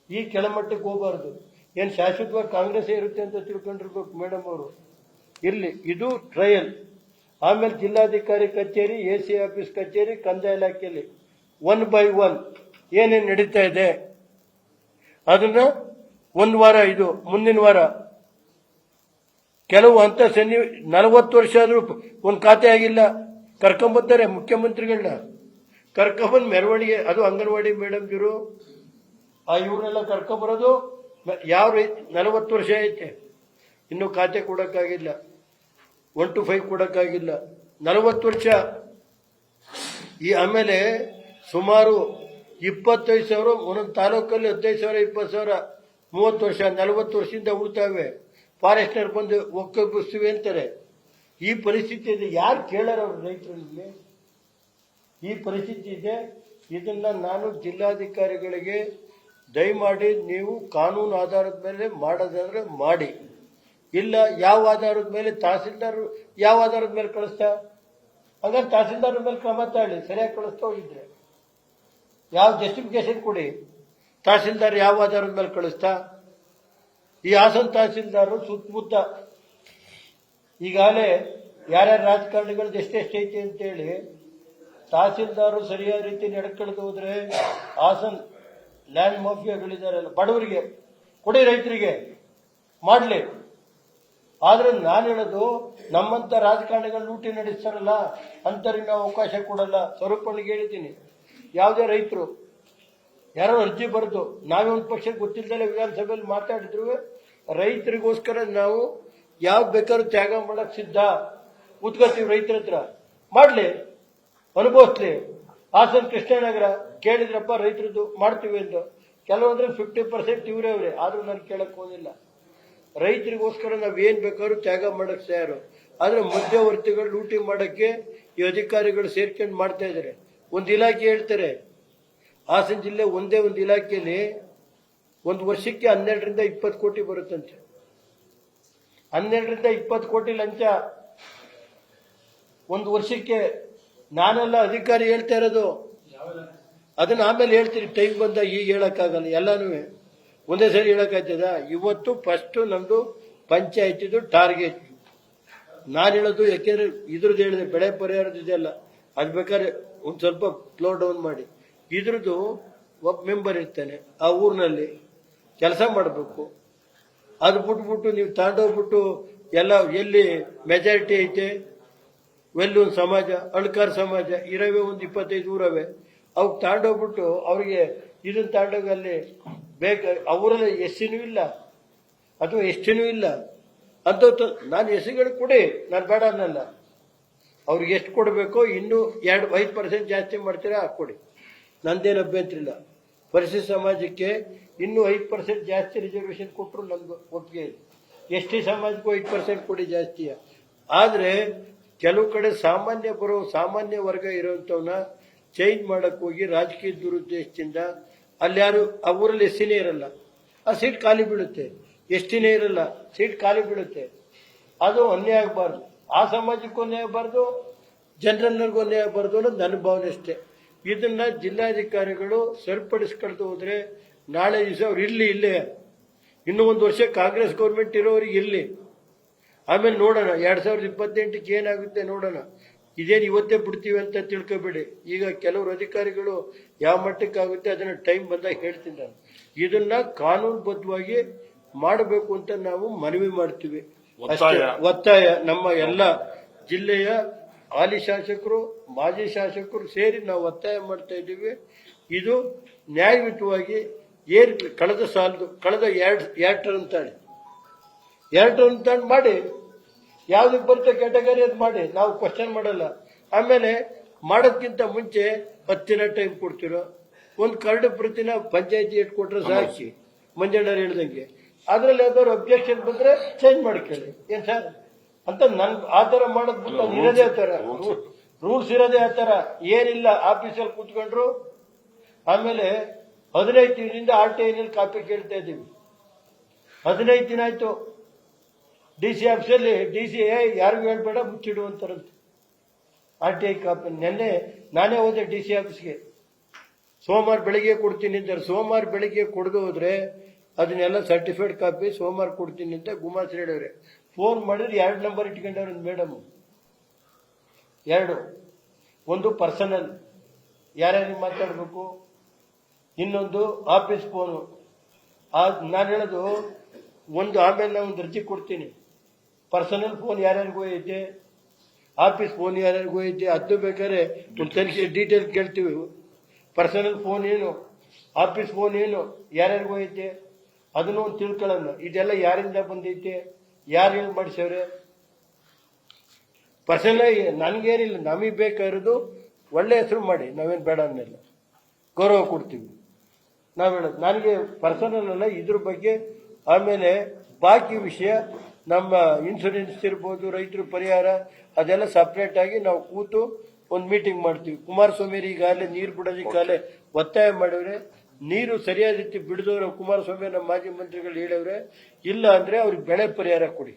ಈ ಕೆಳಮಟ್ಟಕ್ಕೆ ಹೋಗಬಾರ್ದು. ಏನು ಶಾಶ್ವತವಾಗಿ ಕಾಂಗ್ರೆಸ್ ಇರುತ್ತೆ ಅಂತ ತಿಳ್ಕೊಂಡಿರ್ಬೇಕು ಮೇಡಮ್ ಅವರು. ಇರ್ಲಿ, ಇದು ಟ್ರಯಲ್. ಆಮೇಲೆ ಜಿಲ್ಲಾಧಿಕಾರಿ ಕಚೇರಿ, AC ಆಫೀಸ್ ಕಚೇರಿ, ಕಂದಾಯ ಇಲಾಖೆಯಲ್ಲಿ 1 by 1 ಏನೇನು ನಡೀತಾ ಇದೆ ಅದನ್ನ ಒಂದು ವಾರ, ಇದು ಮುಂದಿನ ವಾರ ಕೆಲವು ಹಂತ 40 ವರ್ಷ ಆದ್ರೂ ಒಂದು ಖಾತೆ ಆಗಿಲ್ಲ, ಕರ್ಕೊಂಬರ್ತಾರೆ ಮುಖ್ಯಮಂತ್ರಿಗಳನ್ನ. ಕರ್ಕೊಂಬಂದ್ ಮೆರವಣಿಗೆ, ಅದು ಅಂಗನವಾಡಿ ಮೇಡಮ್ ಇವರು ಇವ್ರನ್ನೆಲ್ಲ ಕರ್ಕೊಂಬರೋದು. ಯಾವ 40 ವರ್ಷ ಐತೆ ಇನ್ನೂ ಖಾತೆ ಕೊಡೋಕ್ಕಾಗಿಲ್ಲ, 1 to 5 ಕೊಡೋಕ್ಕಾಗಿಲ್ಲ, 40 ವರ್ಷ. ಆಮೇಲೆ ಸುಮಾರು 25,000 ಒಂದೊಂದು ತಾಲೂಕಲ್ಲಿ 15,000, 20,000, 30 ವರ್ಷ, 40 ವರ್ಷದಿಂದ ಉಳ್ತಾವೆ. ಫಾರೆಸ್ಟ್ನರ್ ಬಂದು ಒಕ್ಕೂಪಿಸ್ತೀವಿ ಅಂತಾರೆ. ಈ ಪರಿಸ್ಥಿತಿ ಇದೆ. ಯಾರು ಕೇಳಾರ ಅವ್ರು ರೈತರಲ್ಲಿ? ಈ ಪರಿಸ್ಥಿತಿ ಇದೆ. ಇದನ್ನ ನಾನು ಜಿಲ್ಲಾಧಿಕಾರಿಗಳಿಗೆ ದಯಮಾಡಿ ನೀವು ಕಾನೂನು ಆಧಾರದ ಮೇಲೆ ಮಾಡೋದಾದ್ರೆ ಮಾಡಿ, ಇಲ್ಲ ಯಾವ ಆಧಾರದ ಮೇಲೆ ತಹಸೀಲ್ದಾರ್ ಯಾವ ಆಧಾರದ ಮೇಲೆ ಕಳಿಸ್ತಾ? ಹಾಗಾದ್ರೆ ತಹಸೀಲ್ದಾರ್ ಮೇಲೆ ಕ್ರಮ ತಗೊಳ್ಳಿ, ಸರಿಯಾಗಿ ಕಳಿಸ್ತಾ ಹೋಗಿದ್ರೆ. ಯಾವ ಜಸ್ಟಿಫಿಕೇಶನ್ ಕೊಡಿ. ತಹಸೀಲ್ದಾರ್ ಯಾವ ಆಧಾರದ ಮೇಲೆ ಕಳಿಸ್ತಾ? ಈ ಹಾಸನ ತಹಸೀಲ್ದಾರ್ ಸುತ್ತಮುತ್ತ ಈಗಾಗಲೇ ಯಾರ್ಯಾರ ರಾಜಕಾರಣಿಗಳದ್ದು ಎಷ್ಟೆಷ್ಟು ಐತಿ ಅಂತೇಳಿ ತಹಸೀಲ್ದಾರು ಸರಿಯಾದ ರೀತಿ ನಡ್ಕೊಳ್ದು ಹೋದ್ರೆ ಹಾಸನ್ ಲ್ಯಾಂಡ್ ಮಾಫಿಯಾಗಳಿದಾರಲ್ಲ, ಬಡವರಿಗೆ ಕೊಡಿ, ರೈತರಿಗೆ ಮಾಡಲಿ. ಆದ್ರೆ ನಾನು ಹೇಳೋದು, ನಮ್ಮಂತ ರಾಜಕಾರಣಿಗಳು ಲೂಟಿ ನಡೆಸ್ತಾರಲ್ಲ ಅಂತರಿಗೆ ನಾವು ಅವಕಾಶ ಕೊಡಲ್ಲ. ಸ್ವರೂಪನಿಗೆ ಹೇಳಿದ್ದೀನಿ, ಯಾವುದೇ ರೈತರು ಯಾರೋ ಅರ್ಜಿ ಬರೆದು ನಾವೇ ಒಂದು ಪಕ್ಷಕ್ಕೆ ಗೊತ್ತಿಲ್ಲದೆ ವಿಧಾನಸಭೆಯಲ್ಲಿ ಮಾತಾಡಿದ್ರು, ರೈತರಿಗೋಸ್ಕರ ನಾವು ಯಾವ ಬೇಕಾದ್ರೂ ತ್ಯಾಗ ಮಾಡಕ್ ಸಿದ್ಧ, ಕೂತ್ಕೋತೀವಿ ರೈತರ ಹತ್ರ, ಮಾಡ್ಲಿ, ಅನುಭವಿಸ್ಲಿ. ಹಾಸನ ಕೃಷ್ಣನಗರ ಕೇಳಿದ್ರಪ್ಪ ರೈತರದ್ದು ಮಾಡ್ತೀವಿ ಎಂದು, ಕೆಲವೊಂದ್ರೆ 50% ಇವರೇ ಅವರೇ, ಆದ್ರೂ ನಾನು ಕೇಳಕ್ ಹೋಗಿಲ್ಲ. ರೈತರಿಗೋಸ್ಕರ ನಾವೇನ್ ಬೇಕಾದ್ರೂ ತ್ಯಾಗ ಮಾಡಕ್ ತಯಾರು. ಆದ್ರೆ ಮಧ್ಯವರ್ತಿಗಳು ಲೂಟಿ ಮಾಡಕ್ಕೆ ಈ ಅಧಿಕಾರಿಗಳು ಸೇರ್ಕೊಂಡು ಮಾಡ್ತಾ ಇದ್ದಾರೆ. ಒಂದು ಇಲಾಖೆ ಹೇಳ್ತಾರೆ, ಹಾಸನ ಜಿಲ್ಲೆ ಒಂದೇ ಒಂದು ಇಲಾಖೆಯಲ್ಲಿ ಒಂದು ವರ್ಷಕ್ಕೆ 12ರಿಂದ 20 ಕೋಟಿ ಬರುತ್ತಂತೆ. 12ರಿಂದ 20 ಕೋಟಿ ಲಂಚ ಒಂದು ವರ್ಷಕ್ಕೆ. ನಾನೆಲ್ಲ ಅಧಿಕಾರಿ ಹೇಳ್ತಾ ಇರೋದು, ಅದನ್ನ ಆಮೇಲೆ ಹೇಳ್ತೀರಿ, ಟೈಮ್ ಬಂದ ಈಗ ಹೇಳಕ್ಕಾಗಲ್ಲ. ಎಲ್ಲಾನು ಒಂದೇ ಸರಿ ಹೇಳಕ್ಕಾಗ್ತದ? ಇವತ್ತು ಫಸ್ಟ್ ನಮ್ದು ಪಂಚಾಯತಿದು ಟಾರ್ಗೆಟ್ ನಾನು ಹೇಳೋದು. ಯಾಕೆಂದ್ರೆ ಇದ್ರದ್ದು ಹೇಳಿದೆ, ಬೆಳೆ ಪರಿಹಾರದ ಇದೆಲ್ಲ, ಅದು ಬೇಕಾದ್ರೆ ಒಂದ್ ಸ್ವಲ್ಪ ಸ್ಲೋ ಡೌನ್ ಮಾಡಿ. ಇದ್ರದ್ದು ಒಬ್ಬ ಮೆಂಬರ್ ಇರ್ತಾನೆ, ಆ ಊರಿನಲ್ಲಿ ಕೆಲಸ ಮಾಡಬೇಕು. ಅದು ಬಿಟ್ಬಿಟ್ಟು ನೀವು ತಗೊಂಡೋಗ್ಬಿಟ್ಟು ಎಲ್ಲ ಎಲ್ಲಿ ಮೆಜಾರಿಟಿ ಐತೆ, ಒಂದು ಸಮಾಜ, ಅಳ್ಕಾರ ಸಮಾಜ ಇರವೇ ಒಂದು 25 ಊರವೆ, ಅವು ತಗೊಂಡೋಗ್ಬಿಟ್ಟು ಅವ್ರಿಗೆ ಇದನ್ನ ತಗೊಂಡೋಗಿ ಅಲ್ಲಿ ಅವರಲ್ಲಿ ಎಸ್ಸಿನೂ ಇಲ್ಲ ಅಥವಾ ಎಷ್ಟಿನೂ ಇಲ್ಲ ಅಂತ ನಾನು ಎಸ್ಸಿಗಳು ಕೊಡಿ, ನಾನು ಬೇಡ ಅನ್ನಲ್ಲ. ಅವ್ರಿಗೆ ಎಷ್ಟು ಕೊಡಬೇಕೋ ಇನ್ನೂ 5% ಜಾಸ್ತಿ ಮಾಡ್ತೀರಾ ಕೊಡಿ, ನಂದೇನು ಅಭ್ಯಂತರ ಇಲ್ಲ. ಪರಿಶಿಷ್ಟ ಸಮಾಜಕ್ಕೆ ಇನ್ನೂ 5% ಜಾಸ್ತಿ ರಿಸರ್ವೇಶನ್ ಕೊಟ್ಟರು ನಮ್ದು ಒಪ್ಪಿಗೆ ಇದೆ. ಎಸ್ ಟಿ ಸಮಾಜಕ್ಕೂ 5% ಕೊಡಿ ಜಾಸ್ತಿ. ಆದ್ರೆ ಕೆಲವು ಕಡೆ ಸಾಮಾನ್ಯ ವರ್ಗ ಇರುವಂತವನ್ನ ಚೇಂಜ್ ಮಾಡಕ್ ಹೋಗಿ ರಾಜಕೀಯ ದುರುದ್ದೇಶದಿಂದ ಅಲ್ಲಿ ಯಾರು ಆ ಊರಲ್ಲಿ ಎಸ್ಸಿನೇ ಇರಲ್ಲ, ಆ ಸೀಟ್ ಖಾಲಿ ಬೀಳುತ್ತೆ. ಎಷ್ಟಿನೇ ಇರಲ್ಲ, ಸೀಟ್ ಖಾಲಿ ಬೀಳುತ್ತೆ. ಅದು ಅನ್ಯಾಯ ಆಗಬಾರ್ದು, ಆ ಸಮಾಜಕ್ಕೂ ಅನ್ಯಾಯ ಆಗಬಾರ್ದು, ಜನರಲ್ನರ್ಗೂ ಅನ್ಯಾಯ ಆಗಬಾರ್ದು ಅನ್ನೋದು ನನ್ನ ಭಾವನೆ ಅಷ್ಟೇ. ಇದನ್ನ ಜಿಲ್ಲಾಧಿಕಾರಿಗಳು ಸರಿಪಡಿಸ್ಕೊಳ್ತು ಹೋದ್ರೆ ನಾಳೆ ದಿವಸ ಅವ್ರು ಇಲ್ಲೇ ಇನ್ನೂ ಒಂದು ವರ್ಷ ಕಾಂಗ್ರೆಸ್ ಗೌರ್ಮೆಂಟ್ ಇರೋರಿಗೆ ಇರ್ಲಿ, ಆಮೇಲೆ ನೋಡೋಣ 2028ಕ್ಕೆ ಏನಾಗುತ್ತೆ ನೋಡೋಣ. ಇದೇನು ಇವತ್ತೇ ಬಿಡ್ತೀವಿ ಅಂತ ತಿಳ್ಕೊಬೇಡಿ. ಈಗ ಕೆಲವರು ಅಧಿಕಾರಿಗಳು ಯಾವ ಮಟ್ಟಕ್ಕಾಗುತ್ತೆ ಅದನ್ನ ಟೈಮ್ ಬಂದಾಗ ಹೇಳ್ತೀನಿ ನಾನು. ಇದನ್ನ ಕಾನೂನುಬದ್ಧವಾಗಿ ಮಾಡಬೇಕು ಅಂತ ನಾವು ಮನವಿ ಮಾಡ್ತೀವಿ. ಒತ್ತಾಯ ನಮ್ಮ ಎಲ್ಲ ಜಿಲ್ಲೆಯ ಹಾಲಿ ಶಾಸಕರು, ಮಾಜಿ ಶಾಸಕರು ಸೇರಿ ನಾವು ಒತ್ತಾಯ ಮಾಡ್ತಾ ಇದ್ದೀವಿ. ಇದು ನ್ಯಾಯಯುತವಾಗಿ ಏನ್ ಕಳೆದ ಸಾಲದು ಕಳೆದ 2 ಟರ್ಮ್ ತಾಂಡ್ ಮಾಡಿ, ಯಾವ್ದಕ್ಕೆ ಬರುತ್ತೆ ಕ್ಯಾಟಗರಿ ಅದು ಮಾಡಿ, ನಾವು ಕ್ವಶನ್ ಮಾಡಲ್ಲ. ಆಮೇಲೆ ಮಾಡೋದ್ಕಿಂತ ಮುಂಚೆ 10 ದಿನ ಟೈಮ್ ಕೊಡ್ತಿರೋ, ಒಂದು ಕರಡು ಪ್ರತಿನ ಪಂಚಾಯತಿ ಇಟ್ಟು ಕೊಟ್ರೆ ಸಾಕಿ, ಮಂಜಣ್ಣರು ಹೇಳ್ದಂಗೆ. ಅದ್ರಲ್ಲಿ ಯಾವ್ದಾದ್ರು ಅಬ್ಜೆಕ್ಷನ್ ಬಂದ್ರೆ ಚೇಂಜ್ ಮಾಡ್ಕೊಳ್ಳಿ, ಏನ್ ಸರ್ ಅಂತ. ನನ್ ಆ ತರ ಮಾಡೋದ್ ಬಿಟ್ಟು ಇರೋದೇ ಆ ತರ, ರೂಲ್ಸ್ ಇರೋದೇ ಆ ತರ. ಏನಿಲ್ಲ, ಆಫೀಸಲ್ಲಿ ಕೂತ್ಕೊಂಡ್ರು. ಆಮೇಲೆ 15 ದಿನದಿಂದ RTI ಕಾಪಿ ಕೇಳ್ತಾ ಇದ್ದೀವಿ. 15 ದಿನ ಆಯ್ತು. DC ಆಫೀಸಲ್ಲಿ DC ಯಾರಿಗೂ ಹೇಳ್ಬೇಡ ಮುಚ್ಚಿಡುವಂತಾರಂತೆ RTI ಕಾಪಿ. ನೆನ್ನೆ ನಾನೇ ಹೋದೆ DC ಆಫೀಸ್ಗೆ, ಸೋಮವಾರ ಬೆಳಿಗ್ಗೆ ಕೊಡ್ತೀನಿ ಅಂತಾರೆ. ಸೋಮವಾರ ಬೆಳಿಗ್ಗೆ ಕೊಡದು ಹೋದ್ರೆ ಅದನ್ನೆಲ್ಲ ಸರ್ಟಿಫೈಡ್ ಕಾಪಿ ಸೋಮವಾರ ಕೊಡ್ತೀನಿ ಅಂತ ಗುಮಾಸ್ತ ಹೇಳಿವ್ರೆ. ಫೋನ್ ಮಾಡಿದ್ರೆ 2 ನಂಬರ್ ಇಟ್ಕೊಂಡವ್ರೆ ಮೇಡಮ್. 2, ಒಂದು ಪರ್ಸನಲ್ ಯಾರ್ಯಾರಿಗೆ ಮಾತಾಡ್ಬೇಕು, ಇನ್ನೊಂದು ಆಫೀಸ್ ಫೋನು. ನಾನು ಹೇಳೋದು ಒಂದು, ಆಮೇಲೆ ನಾನು ಒಂದು ಅರ್ಜಿ ಕೊಡ್ತೀನಿ. ಪರ್ಸನಲ್ ಫೋನ್ ಯಾರ್ಯಾರಿಗೂ ಐತೆ, ಆಫೀಸ್ ಫೋನ್ ಯಾರ್ಯಾರಿಗೂ ಐತೆ, ಅದು ಬೇಕಾದ್ರೆ ಒಂದು ತನಿಖೆ ಡೀಟೇಲ್ ಕೇಳ್ತೀವಿ. ಪರ್ಸನಲ್ ಫೋನ್ ಏನು, ಆಫೀಸ್ ಫೋನ್ ಏನು, ಯಾರ್ಯಾರಿಗೂ ಐತೆ ಅದನ್ನು ಒಂದು ತಿಳ್ಕೊಳ್ಳೋಣ. ಇದೆಲ್ಲ ಯಾರಿಂದ ಬಂದೈತೆ, ಯಾರು ಹೇಳಿ ಮಾಡಿಸವ್ರೆ? ಪರ್ಸನಲ್ ನನಗೇನಿಲ್ಲ, ನಮಗೆ ಬೇಕಾಗಿರೋದು ಒಳ್ಳೆ ಹೆಸರು ಮಾಡಿ, ನಾವೇನು ಬೇಡ ಅನ್ನಲ್ಲ, ಗೌರವ ಕೊಡ್ತೀವಿ. ನಾವು ಹೇಳೋದು ನನಗೆ ಪರ್ಸನಲ್ ಅಲ್ಲ ಇದ್ರ ಬಗ್ಗೆ. ಆಮೇಲೆ ಬಾಕಿ ವಿಷಯ ನಮ್ಮ ಇನ್ಸೂರೆನ್ಸ್ ಇರ್ಬೋದು, ರೈತರ ಪರಿಹಾರ, ಅದೆಲ್ಲ ಸಪ್ರೇಟ್ ಆಗಿ ನಾವು ಕೂತು ಒಂದು ಮೀಟಿಂಗ್ ಮಾಡ್ತೀವಿ. ಕುಮಾರಸ್ವಾಮಿ ಈಗಾಗಲೇ ನೀರು ಬಿಡೋದಕ್ಕಾಗಲೇ ಒತ್ತಾಯ ಮಾಡಿದ್ರೆ, ನೀರು ಸರಿಯಾದ ರೀತಿ ಬಿಡದವ್ರೆ ಕುಮಾರಸ್ವಾಮಿ ನಮ್ಮ ಮಾಜಿ ಮಂತ್ರಿಗಳು ಹೇಳವ್ರೆ. ಇಲ್ಲ ಅಂದ್ರೆ ಅವ್ರಿಗೆ ಬೆಳೆ ಪರಿಹಾರ ಕೊಡಿ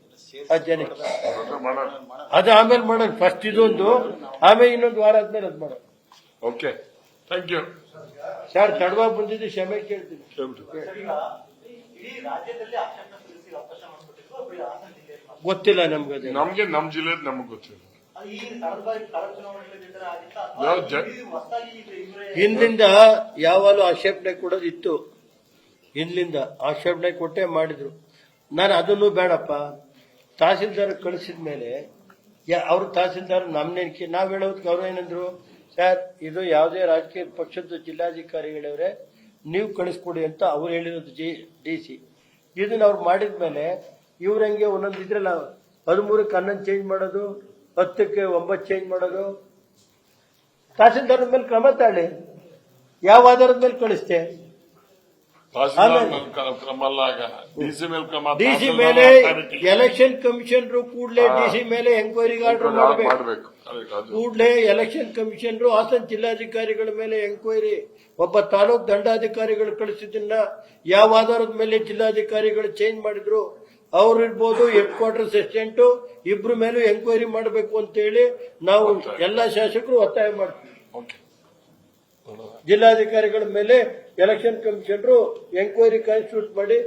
ಆ ಜನಕ್ಕೆ. ಅದು ಆಮೇಲೆ ಮಾಡೋಣ, ಫಸ್ಟ್ ಇದೊಂದು, ಆಮೇಲೆ ಇನ್ನೊಂದು ವಾರ ಆದ್ಮೇಲೆ ಅದು ಮಾಡೋಣ.
Okay, thank you
sir. ತಡವಾಗಿ ಬಂದಿದ್ದು ಕ್ಷಮೆ ಕೇಳ್ತೀನಿ. ಗೊತ್ತಿಲ್ಲ ನಮ್ಗೆ, ಅದು
ನಮ್ಗೆ ನಮ್ಮ ಜಿಲ್ಲೆ ನಮಗ್ ಗೊತ್ತಿಲ್ಲ.
ಹಿಂದಿಂದ ಯಾವಾಗಲೂ ಆಕ್ಷೇಪಣೆ ಕೊಡೋದಿತ್ತು, ಹಿಂದಿಂದ ಆಕ್ಷೇಪಣೆ ಕೊಟ್ಟೆ ಮಾಡಿದ್ರು. ನಾನು ಅದನ್ನು ಬೇಡಪ್ಪ, ತಹಸೀಲ್ದಾರ್ ಕಳಿಸಿದ ಮೇಲೆ ಅವ್ರು ತಹಸೀಲ್ದಾರ್ ನಮ್ನೇನಿಕೆ ನಾವು ಹೇಳೋದಕ್ಕೆ ಅವ್ರು ಏನಂದ್ರು, ಸರ್ ಇದು ಯಾವುದೇ ರಾಜಕೀಯ ಪಕ್ಷದ ಜಿಲ್ಲಾಧಿಕಾರಿ ಹೇಳವ್ರೆ, ನೀವು ಕಳಿಸ್ಕೊಡಿ ಅಂತ ಅವ್ರು ಹೇಳಿರೋದು DC. ಇದನ್ನ ಅವ್ರು ಮಾಡಿದ್ಮೇಲೆ ಇವ್ರಂಗೆ ಒಂದೊಂದು ಇದ್ರಲ್ಲ 13ಕ್ಕೆ 11 ಚೇಂಜ್ ಮಾಡೋದು, 10ಕ್ಕೆ 9 ಚೇಂಜ್ ಮಾಡೋದು. ತಹಸೀಲ್ದಾರ್ ಮೇಲೆ ಕ್ರಮ ತಾಳಿ, ಯಾವ ಆಧಾರದ ಮೇಲೆ ಕಳಿಸ್ತೆ? DC ಮೇಲೆ ಎಲೆಕ್ಷನ್ ಕಮಿಷನರು ಕೂಡಲೇ DC ಮೇಲೆ ಎಂಕ್ವೈರಿಗೆ ಆರ್ಡರ್ ಮಾಡಬೇಕು. ಕೂಡಲೇ ಎಲೆಕ್ಷನ್ ಕಮಿಷನರು ಹಾಸನ ಜಿಲ್ಲಾಧಿಕಾರಿಗಳ ಮೇಲೆ ಎಂಕ್ವೈರಿ, ಒಬ್ಬ ತಾಲೂಕ್ ದಂಡಾಧಿಕಾರಿಗಳು ಕಳಿಸಿದ್ದನ್ನ ಯಾವ ಆಧಾರದ ಮೇಲೆ ಜಿಲ್ಲಾಧಿಕಾರಿಗಳು ಚೇಂಜ್ ಮಾಡಿದ್ರು, ಅವ್ರು ಇರ್ಬೋದು, ಹೆಡ್ ಕ್ವಾರ್ಟರ್ಸ್ ಅಸಿಸ್ಟೆಂಟ್ ಇಬ್ರು ಮೇಲೂ ಎಂಕ್ವೈರಿ ಮಾಡಬೇಕು ಅಂತ ಹೇಳಿ ನಾವು ಎಲ್ಲಾ ಶಾಸಕರು ಒತ್ತಾಯ ಮಾಡ್ತೀವಿ. ಜಿಲ್ಲಾಧಿಕಾರಿಗಳ ಮೇಲೆ ಎಲೆಕ್ಷನ್ ಕಮಿಷನರು ಎಂಕ್ವೈರಿ ಕಾನ್ಸ್ಟಿಟ್ಯೂಟ್ ಮಾಡಿ,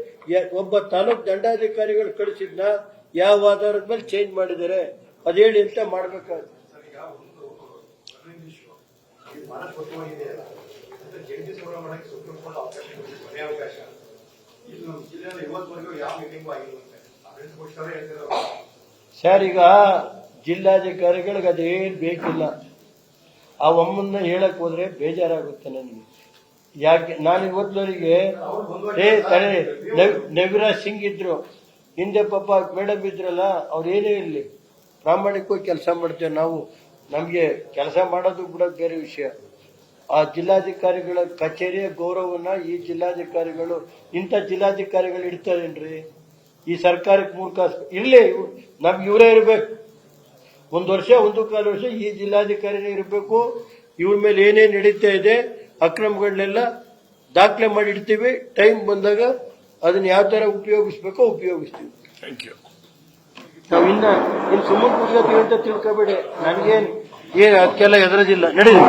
ಒಬ್ಬ ತಾಲೂಕ್ ದಂಡಾಧಿಕಾರಿಗಳು ಕಳಿಸಿದ್ನ ಯಾವ ಆಧಾರದ ಮೇಲೆ ಚೇಂಜ್ ಮಾಡಿದ್ದಾರೆ ಅದ್ ಹೇಳಿ ಅಂತ ಮಾಡ್ಬೇಕಾಗುತ್ತೆ. ಸರ್ ಈಗ ಜಿಲ್ಲಾಧಿಕಾರಿಗಳಿಗೆ ಅದೇನು ಬೇಕಿಲ್ಲ, ಆ ಒಮ್ಮನ್ನ ಹೇಳಕ್ ಹೋದ್ರೆ ಬೇಜಾರಾಗುತ್ತೆ ನನಗೆ. ಯಾಕೆ ನಾನು ಇವತ್ತವರಿಗೆ ನವಿರಾಜ್ ಸಿಂಗ್ ಇದ್ರು, ಹಿಂದೆ ಪಾಪ ಮೇಡಮ್ ಇದ್ರಲ್ಲ, ಅವ್ರು ಏನೇ ಇರಲಿ ಪ್ರಾಮಾಣಿಕವಾಗಿ ಕೆಲಸ ಮಾಡ್ತೇವೆ ನಾವು. ನಮಗೆ ಕೆಲಸ ಮಾಡೋದು ಕೂಡ ಬೇರೆ ವಿಷಯ. ಆ ಜಿಲ್ಲಾಧಿಕಾರಿಗಳ ಕಚೇರಿಯ ಗೌರವನ್ನ ಈ ಜಿಲ್ಲಾಧಿಕಾರಿಗಳು, ಇಂಥ ಜಿಲ್ಲಾಧಿಕಾರಿಗಳು ಇಡ್ತಾರೇನ್ರಿ ಈ ಸರ್ಕಾರಕ್ಕೆ? ಮೂರ್ಖ ಇರ್ಲಿ, ನಮ್ಗೆ ಇವರೇ ಇರಬೇಕು. 1 ವರ್ಷ 1.25 ವರ್ಷ ಈ ಜಿಲ್ಲಾಧಿಕಾರಿನೇ ಇರಬೇಕು. ಇವ್ರ ಮೇಲೆ ಏನೇನು ನಡೀತಾ ಇದೆ ಅಕ್ರಮಗಳನ್ನೆಲ್ಲ ದಾಖಲೆ ಮಾಡಿ ಇಡ್ತೀವಿ. ಟೈಮ್ ಬಂದಾಗ ಅದನ್ನ ಯಾವ ತರ ಉಪಯೋಗಿಸ್ಬೇಕೋ ಉಪಯೋಗಿಸ್ತೀವಿ. ನಾವು ಇನ್ನು ಸುಮ್ಮನೆ ಕೂತ್ಕೋತೀವಿ ಅಂತ ತಿಳ್ಕೊಬೇಡಿ. ನನಗೇನು ಅದಕ್ಕೆಲ್ಲ ಎದುರೋದಿಲ್ಲ. ನಡೀಲಿ.